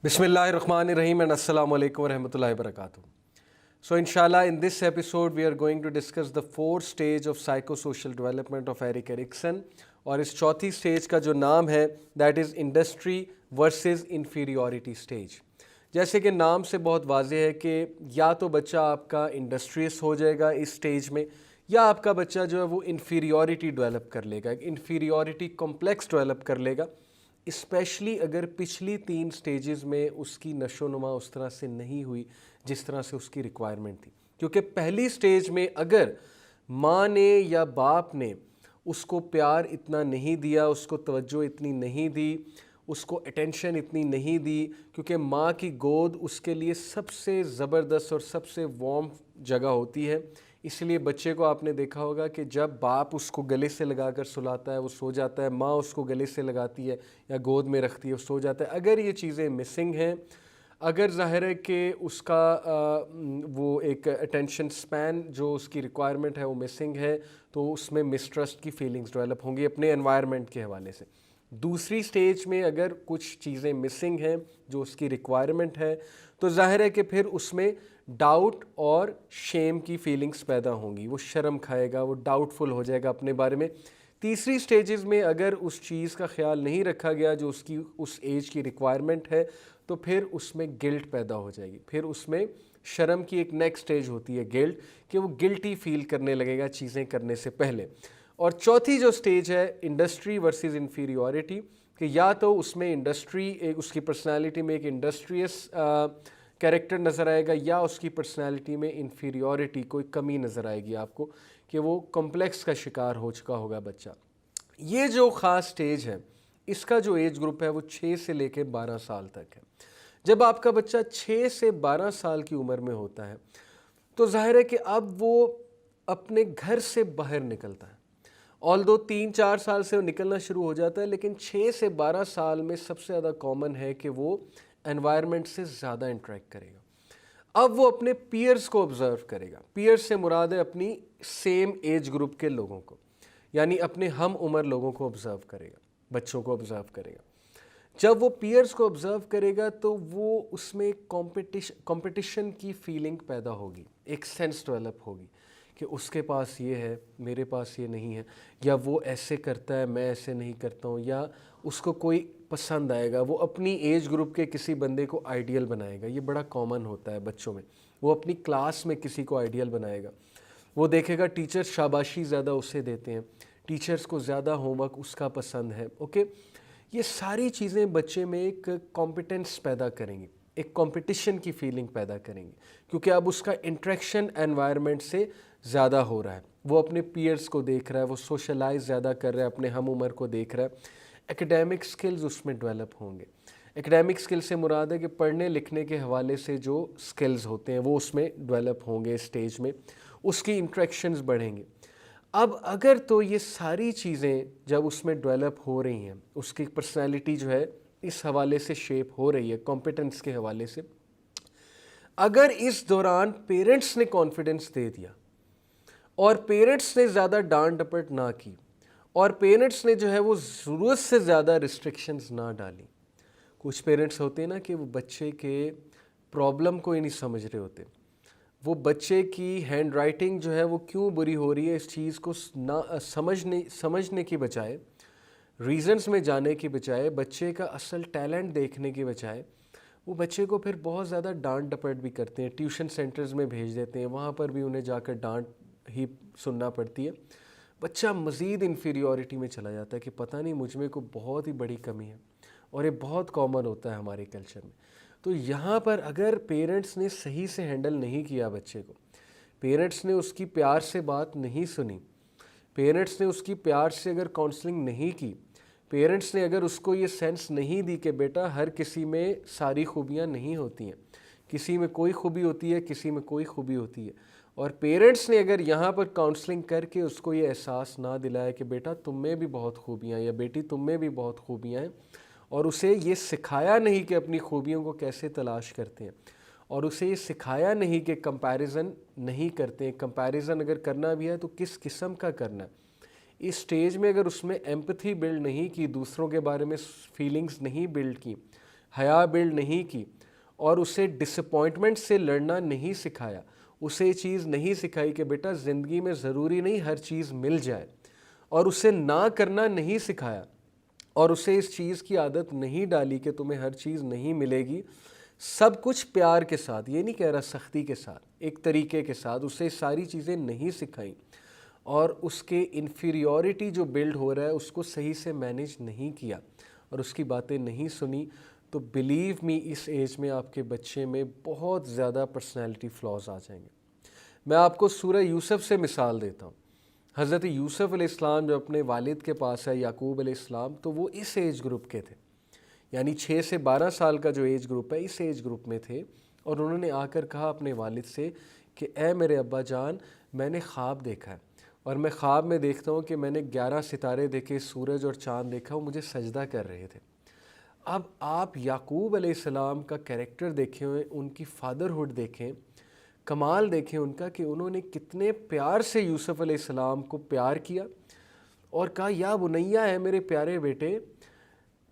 Bismillahirrahmanirrahim and Assalamu alaikum wa rahmatullahi wa barakatuh. So inshallah in this episode we are going to discuss the fourth stage of psychosocial development of Erik Erikson और इस चौथी stage का जो नाम है that is industry versus inferiority stage. जैसे कि नाम से बहुत वाज़ेह है कि या तो बच्चा आपका इंडस्ट्रियस हो जाएगा इस स्टेज में या आपका बच्चा जो है वो इन्फीरियॉरिटी डेवलप कर लेगा, एक इन्फीरियॉरिटी कॉम्प्लेक्स डेवलप कर लेगा, इस्पेशली अगर पिछली तीन स्टेजेस में उसकी नशोनुमा उस तरह से नहीं हुई जिस तरह से उसकी रिक्वायरमेंट थी। क्योंकि पहली स्टेज में अगर माँ ने या बाप ने उसको प्यार इतना नहीं दिया, उसको तवज्जो इतनी नहीं दी, उसको अटेंशन इतनी नहीं दी, क्योंकि माँ की गोद उसके लिए सबसे ज़बरदस्त और सबसे वार्म जगह होती है, इसलिए बच्चे को आपने देखा होगा कि जब बाप उसको गले से लगाकर सुलाता है वो सो जाता है, माँ उसको गले से लगाती है या गोद में रखती है वो सो जाता है। अगर ये चीज़ें मिसिंग हैं, अगर ज़ाहिर है कि उसका वो एक अटेंशन स्पैन जो उसकी रिक्वायरमेंट है वो मिसिंग है, तो उसमें मिसट्रस्ट की फीलिंग्स डेवलप होंगी अपने एनवायरनमेंट के हवाले से। दूसरी स्टेज में अगर कुछ चीज़ें मिसिंग हैं जो उसकी रिक्वायरमेंट है, तो ज़ाहिर है कि फिर उसमें डाउट और शेम की फीलिंग्स पैदा होंगी, वो शर्म खाएगा, वो डाउटफुल हो जाएगा अपने बारे में। तीसरी स्टेजेस में अगर उस चीज़ का ख्याल नहीं रखा गया जो उसकी उस एज की रिक्वायरमेंट है, तो फिर उसमें गिल्ट पैदा हो जाएगी, फिर उसमें शर्म की एक नेक्स्ट स्टेज होती है गिल्ट, कि वो गिल्टी फील करने लगेगा चीज़ें करने से पहले। और चौथी जो स्टेज है इंडस्ट्री वर्सेस इन्फीरियॉरिटी, कि या तो उसमें इंडस्ट्री एक उसकी पर्सनालिटी में एक इंडस्ट्रियस कैरेक्टर नज़र आएगा या उसकी पर्सनालिटी में इन्फीरियॉरिटी कोई कमी नज़र आएगी आपको, कि वो कॉम्प्लेक्स का शिकार हो चुका होगा बच्चा। ये जो ख़ास स्टेज है इसका जो एज ग्रुप है वो 6 से लेकर 12 साल तक है। जब आपका बच्चा 6 से 12 साल की उम्र में होता है तो जाहिर है कि अब वो अपने घर से बाहर निकलता है। ऑल्दो 3-4 साल से वो निकलना शुरू हो जाता है, लेकिन 6 से 12 साल में सबसे ज़्यादा कॉमन है कि वो एनवायरनमेंट से ज़्यादा इंटरेक्ट करेगा। अब वो अपने पीयर्स को ऑब्ज़र्व करेगा। पीयर्स से मुराद है अपनी सेम एज ग्रुप के लोगों को, यानी अपने हम उम्र लोगों को ऑब्ज़र्व करेगा, बच्चों को ऑब्ज़र्व करेगा। जब वो पीयर्स को ऑब्ज़र्व करेगा तो वो उसमें कंपटीशन की फीलिंग पैदा होगी, एक सेंस डेवलप होगी कि उसके पास ये है, मेरे पास ये नहीं है, या वो ऐसे करता है मैं ऐसे नहीं करता हूँ, या उसको कोई पसंद आएगा, वो अपनी एज ग्रुप के किसी बंदे को आइडियल बनाएगा। ये बड़ा कॉमन होता है बच्चों में। वो अपनी क्लास में किसी को आइडियल बनाएगा, वो देखेगा टीचर्स शाबाशी ज़्यादा उसे देते हैं, टीचर्स को ज़्यादा होमवर्क उसका पसंद है। ओके, ये सारी चीज़ें बच्चे में एक कॉम्पिटेंस पैदा करेंगी, एक कंपटीशन की फीलिंग पैदा करेंगी, क्योंकि अब उसका इंटरेक्शन एनवायरनमेंट से ज़्यादा हो रहा है। वो अपने पीयर्स को देख रहा है, वो सोशलाइज ज़्यादा कर रहा है, अपने हम उम्र को देख रहा है। एकेडमिक स्किल्स उसमें डेवलप होंगे। एकेडमिक स्किल से मुराद है कि पढ़ने लिखने के हवाले से जो स्किल्स होते हैं वो उसमें डेवलप होंगे स्टेज में, उसकी इंट्रैक्शंस बढ़ेंगे। अब अगर तो ये सारी चीज़ें जब उसमें डेवलप हो रही हैं, उसकी पर्सनैलिटी जो है इस हवाले से शेप हो रही है कॉम्पिटेंस के हवाले से, अगर इस दौरान पेरेंट्स ने कॉन्फिडेंस दे दिया और पेरेंट्स ने ज़्यादा डांट डपट ना की और पेरेंट्स ने जो है वो ज़रूरत से ज़्यादा रिस्ट्रिक्शंस ना डाली। कुछ पेरेंट्स होते हैं ना कि वो बच्चे के प्रॉब्लम को ही नहीं समझ रहे होते, वो बच्चे की हैंड राइटिंग जो है वो क्यों बुरी हो रही है इस चीज़ को ना समझने की बजाय, रीज़न्स में जाने की बजाय, बच्चे का असल टैलेंट देखने की बजाय, वो बच्चे को फिर बहुत ज़्यादा डांट डपट भी करते हैं, ट्यूशन सेंटर्स में भेज देते हैं, वहाँ पर भी उन्हें जाकर डांट ही सुनना पड़ती है। बच्चा मज़ीद इन्फीरियॉरिटी में चला जाता है कि पता नहीं मुझ में को बहुत ही बड़ी कमी है, और ये बहुत कॉमन होता है हमारे कल्चर में। तो यहाँ पर अगर पेरेंट्स ने सही से हैंडल नहीं किया बच्चे को, पेरेंट्स ने उसकी प्यार से बात नहीं सुनी, पेरेंट्स ने उसकी प्यार से अगर काउंसलिंग नहीं की, पेरेंट्स ने अगर उसको ये सेंस नहीं दी कि बेटा हर किसी में सारी खूबियाँ नहीं होती हैं, किसी में कोई खूबी होती है, किसी में कोई खूबी होती है, और पेरेंट्स ने अगर यहाँ पर काउंसलिंग करके उसको ये एहसास ना दिलाया कि बेटा तुम में भी बहुत खूबियाँ या बेटी तुम में भी बहुत खूबियाँ हैं, और उसे ये सिखाया नहीं कि अपनी खूबियों को कैसे तलाश करते हैं, और उसे ये सिखाया नहीं कि कंपैरिजन नहीं करते हैं, कंपैरिजन अगर करना भी है तो किस किस्म का करना है। इस स्टेज में अगर उसमें एम्पथी बिल्ड नहीं की, दूसरों के बारे में फीलिंग्स नहीं बिल्ड की, हया बिल्ड नहीं की और उसे डिसअपॉइंटमेंट से लड़ना नहीं सिखाया, उसे ये चीज़ नहीं सिखाई कि बेटा ज़िंदगी में ज़रूरी नहीं हर चीज़ मिल जाए, और उसे ना करना नहीं सिखाया और उसे इस चीज़ की आदत नहीं डाली कि तुम्हें हर चीज़ नहीं मिलेगी, सब कुछ प्यार के साथ, ये नहीं कह रहा सख्ती के साथ, एक तरीके के साथ उसे सारी चीज़ें नहीं सिखाई और उसके इन्फीरियॉरिटी जो बिल्ड हो रहा है उसको सही से मैनेज नहीं किया और उसकी बातें नहीं सुनी, तो बिलीव मी इस एज में आपके बच्चे में बहुत ज़्यादा पर्सनैलिटी फ्लॉज आ जाएंगे। मैं आपको सूरह यूसुफ से मिसाल देता हूँ। हज़रत यूसुफ अलैहिस्सलाम जो अपने वालिद के पास है याकूब अलैहिस्सलाम, तो वो इस एज ग्रुप के थे, यानी 6 से 12 साल का जो एज ग्रुप है इस एज ग्रुप में थे। और उन्होंने आकर कहा अपने वालिद से कि ए मेरे अब्बा जान, मैंने ख्वाब देखा है और मैं ख्वाब में देखता हूँ कि मैंने 11 सितारे देखे, सूरज और चाँद देखा, वो मुझे सजदा कर रहे थे। अब आप याकूब अलैहिस्सलाम का कैरेक्टर देखें, उनकी फादरहुड देखें, कमाल देखें उनका कि उन्होंने कितने प्यार से यूसुफ अलैहिस्सलाम को प्यार किया और कहा या बुनैया है मेरे प्यारे बेटे,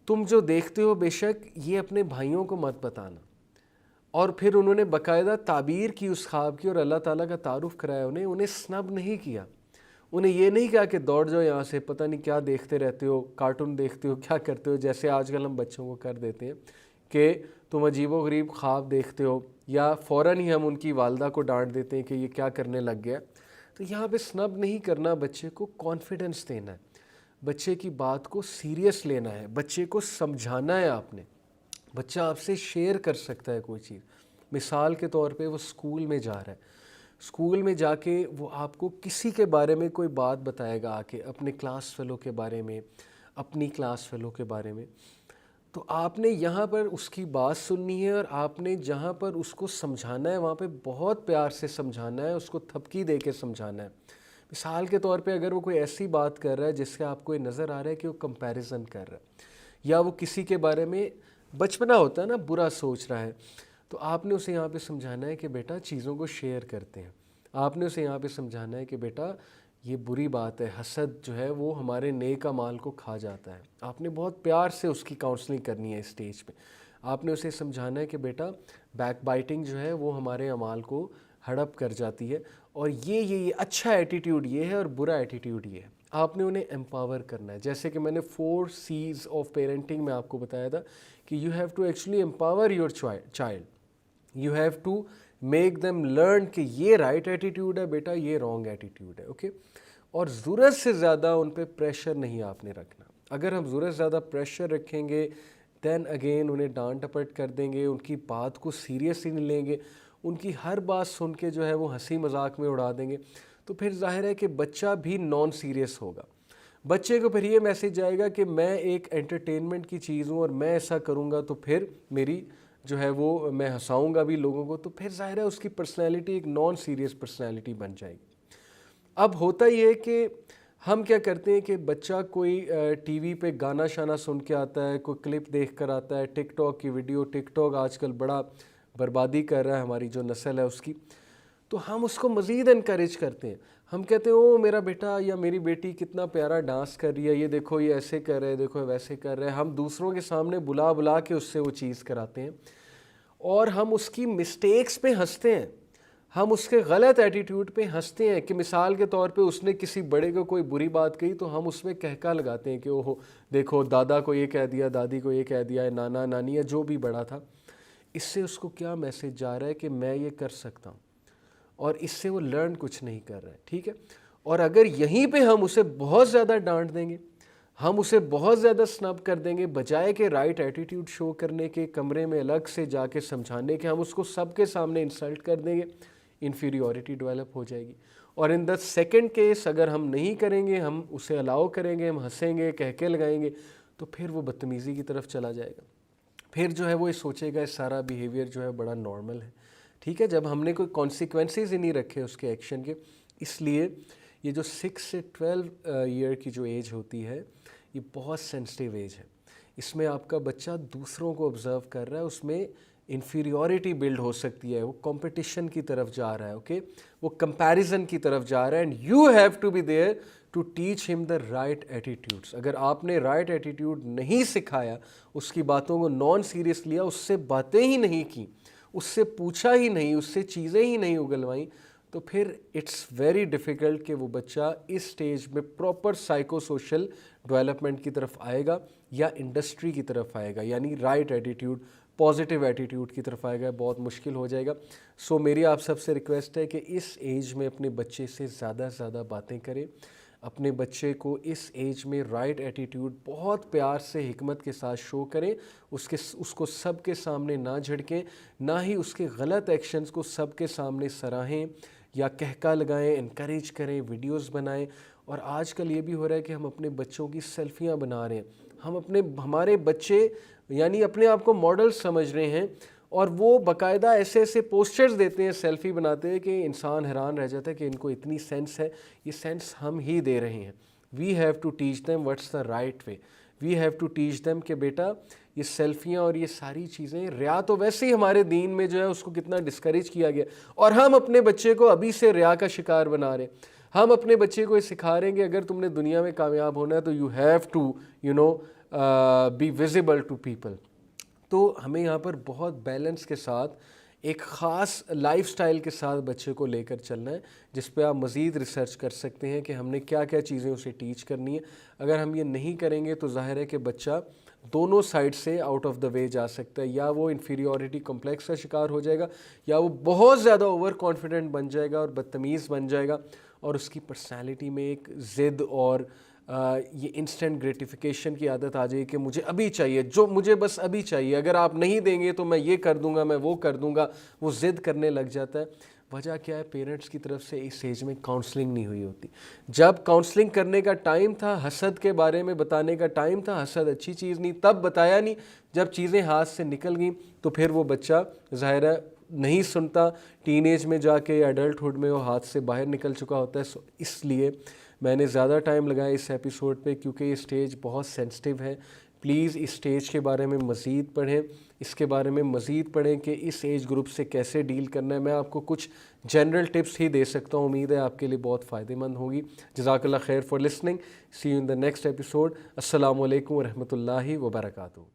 तुम जो देखते हो बेशक ये अपने भाइयों को मत बताना। और फिर उन्होंने बाकायदा ताबीर की उस ख्वाब की और अल्लाह ताला का तारुफ कराया, उन्हें स्नब नहीं किया, उन्हें ये नहीं कहा कि दौड़ जाओ यहाँ से, पता नहीं क्या देखते रहते हो, कार्टून देखते हो, क्या करते हो, जैसे आजकल हम बच्चों को कर देते हैं कि तुम अजीबोगरीब ख्वाब देखते हो, या फ़ौरन ही हम उनकी वालदा को डांट देते हैं कि ये क्या करने लग गया। तो यहाँ पे स्नब नहीं करना, बच्चे को कॉन्फिडेंस देना है, बच्चे की बात को सीरियस लेना है, बच्चे को समझाना है आपने। बच्चा आपसे शेयर कर सकता है कोई चीज़, मिसाल के तौर पे वो स्कूल में जा रहा है, स्कूल में जाके वो आपको किसी के बारे में कोई बात बताएगा आके, अपने क्लास फेलो के बारे में, अपनी क्लास फेलो के बारे में, तो आपने यहाँ पर उसकी बात सुननी है और आपने जहाँ पर उसको समझाना है वहाँ पे बहुत प्यार से समझाना है, उसको थपकी दे के समझाना है। मिसाल के तौर पे अगर वो कोई ऐसी बात कर रहा है जिससे आपको ये नज़र आ रहा है कि वो कंपैरिजन कर रहा है या वो किसी के बारे में, बचपना होता है ना, बुरा सोच रहा है, तो आपने उसे यहाँ पे समझाना है कि बेटा चीज़ों को शेयर करते हैं। आपने उसे यहाँ पे समझाना है कि बेटा ये बुरी बात है, हसद जो है वो हमारे नेक अमाल को खा जाता है। आपने बहुत प्यार से उसकी काउंसलिंग करनी है इस स्टेज पे। आपने उसे समझाना है कि बेटा बैक बाइटिंग जो है वो हमारे अमाल को हड़प कर जाती है और ये अच्छा एटीट्यूड ये है और बुरा एटीट्यूड ये है। आपने उन्हें एम्पावर करना है। जैसे कि मैंने 4 C's ऑफ पेरेंटिंग में आपको बताया था कि you have to actually empower your child, you have to make them learn कि ये राइट एटीट्यूड है बेटा, ये रॉन्ग एटीट्यूड है, ओके। और ज़रूरत से ज़्यादा उन पे प्रेशर नहीं आपने रखना। अगर हम ज़रूरत से ज़्यादा प्रेशर रखेंगे दैन अगेन उन्हें डांट टपट कर देंगे, उनकी बात को सीरियसली नहीं लेंगे, उनकी हर बात सुन के जो है वो हंसी मजाक में उड़ा देंगे, तो फिर जाहिर है कि बच्चा भी नॉन सीरियस होगा। बच्चे को फिर ये मैसेज आएगा कि मैं एक एंटरटेनमेंट की चीज़ हूँ और मैं ऐसा करूँगा तो फिर मेरी जो है वो मैं हंसाऊँगा भी लोगों को, तो फिर जाहिर है उसकी पर्सनैलिटी एक नॉन सीरियस पर्सनैलिटी बन जाएगी। अब होता ये है कि हम क्या करते हैं कि बच्चा कोई टीवी पे गाना शाना सुन के आता है, कोई क्लिप देख कर आता है, टिकटॉक की वीडियो, टिकटॉक आजकल बड़ा बर्बादी कर रहा है हमारी जो नस्ल है उसकी, तो हम उसको मज़ीद इनकरेज करते हैं। हम कहते हैं ओ मेरा बेटा या मेरी बेटी कितना प्यारा डांस कर रही है, ये देखो ये ऐसे कर रहे हैं, देखो वैसे कर रहे हैं। हम दूसरों के सामने बुला बुला के उससे वो चीज़ कराते हैं और हम उसकी मिस्टेक्स पे हंसते हैं, हम उसके गलत एटीट्यूड पे हंसते हैं। कि मिसाल के तौर पे उसने किसी बड़े को कोई बुरी बात कही तो हम उसमें कहका लगाते हैं कि ओहो देखो दादा को ये कह दिया, दादी को ये कह दिया, नाना नानी या जो भी बड़ा था। इससे उसको क्या मैसेज जा रहा है कि मैं ये कर सकता हूँ, और इससे वो लर्न कुछ नहीं कर रहा है, ठीक है। और अगर यहीं पे हम उसे बहुत ज़्यादा डांट देंगे, हम उसे बहुत ज़्यादा स्नब कर देंगे, बजाय के राइट एटीट्यूड शो करने के, कमरे में अलग से जाके समझाने के, हम उसको सबके सामने इंसल्ट कर देंगे, इन्फीरियॉरिटी डेवलप हो जाएगी। और इन द सेकंड केस अगर हम नहीं करेंगे, हम उसे अलाउ करेंगे, हम हंसेंगे, कहके लगाएंगे, तो फिर वो बदतमीज़ी की तरफ चला जाएगा। फिर जो है वो ये सोचेगा इस सारा बिहेवियर जो है बड़ा नॉर्मल है, ठीक है, जब हमने कोई कॉन्सिक्वेंसेस ही नहीं रखे उसके एक्शन के। इसलिए ये जो 6 से 12 ईयर की जो एज होती है ये बहुत सेंसिटिव एज है। इसमें आपका बच्चा दूसरों को ऑब्ज़र्व कर रहा है, उसमें इन्फीरियॉरिटी बिल्ड हो सकती है, वो कंपटीशन की तरफ जा रहा है, ओके, वो कंपैरिजन की तरफ जा रहा है, and you have to be there to teach him the right attitudes. अगर आपने राइट एटीट्यूड नहीं सिखाया, उसकी बातों को नॉन सीरियस लिया, उससे बातें ही नहीं की, उससे पूछा ही नहीं, उससे चीज़ें ही नहीं उगलवाई, तो फिर इट्स वेरी डिफ़िकल्ट कि वो बच्चा इस स्टेज में प्रॉपर साइको सोशल डेवलपमेंट की तरफ आएगा या इंडस्ट्री की तरफ आएगा, यानी राइट एटीट्यूड, पॉजिटिव एटीट्यूड की तरफ आएगा, बहुत मुश्किल हो जाएगा। सो मेरी आप सबसे रिक्वेस्ट है कि इस एज में अपने बच्चे से ज़्यादा से ज़्यादा बातें करें, अपने बच्चे को इस एज में राइट एटीट्यूड बहुत प्यार से हिकमत के साथ शो करें, उसको सबके सामने ना झड़कें, ना ही उसके गलत एक्शंस को सबके सामने सराहें या कहका लगाएं, इनकरेज करें, वीडियोस बनाएं। और आजकल ये भी हो रहा है कि हम अपने बच्चों की सेल्फियां बना रहे हैं, हमारे बच्चे यानी अपने आप को मॉडल समझ रहे हैं, और वो बाकायदा ऐसे ऐसे पोस्टर्स देते हैं, सेल्फ़ी बनाते हैं कि इंसान हैरान रह जाता है कि इनको इतनी सेंस है। ये सेंस हम ही दे रहे हैं। We have to teach them what's the right way, we have to teach them कि बेटा ये सेल्फियाँ और ये सारी चीज़ें, रिया तो वैसे ही हमारे दीन में जो है उसको कितना डिस्करेज किया गया, और हम अपने बच्चे को अभी से रिया का शिकार बना रहे हैं। हम अपने बच्चे को ये सिखा रहे हैं कि अगर तुमने दुनिया में कामयाब होना है तो you have to be visible to people. तो हमें यहाँ पर बहुत बैलेंस के साथ एक ख़ास लाइफस्टाइल के साथ बच्चे को लेकर चलना है, जिस पे आप मज़ीद रिसर्च कर सकते हैं कि हमने क्या क्या चीज़ें उसे टीच करनी है। अगर हम ये नहीं करेंगे तो जाहिर है कि बच्चा दोनों साइड से आउट ऑफ द वे जा सकता है, या वो इन्फीरियॉरिटी कॉम्प्लेक्स का शिकार हो जाएगा, या वो बहुत ज़्यादा ओवर कॉन्फिडेंट बन जाएगा और बदतमीज़ बन जाएगा, और उसकी पर्सनैलिटी में एक ज़िद और ये इंस्टेंट ग्रेटिफिकेशन की आदत आ जाएगी कि मुझे अभी चाहिए, जो मुझे बस अभी चाहिए, अगर आप नहीं देंगे तो मैं ये कर दूंगा, मैं वो कर दूंगा, वो ज़िद करने लग जाता है। वजह क्या है? पेरेंट्स की तरफ से इस एज में काउंसलिंग नहीं हुई होती। जब काउंसलिंग करने का टाइम था, हसद के बारे में बताने का टाइम था, हसद अच्छी चीज़ नहीं, तब बताया नहीं। जब चीज़ें हाथ से निकल गई तो फिर वो बच्चा ज़ाहिर है नहीं सुनता, टीनेज में जाके एडल्टहुड में वो हाथ से बाहर निकल चुका होता है। इसलिए मैंने ज़्यादा टाइम लगाया इस एपिसोड पे, क्योंकि ये स्टेज बहुत सेंसिटिव है। प्लीज़ इस स्टेज के बारे में मज़ीद पढ़ें, इसके बारे में मज़ीद पढ़ें कि इस एज ग्रुप से कैसे डील करना है। मैं आपको कुछ जनरल टिप्स ही दे सकता हूँ, उम्मीद है आपके लिए बहुत फ़ायदेमंद होगी। जज़ाकल्लाह खैर for listening, see you in the next episode. अस्सलामु अलैकुम व रहमतुल्लाहि व बरकातुहू।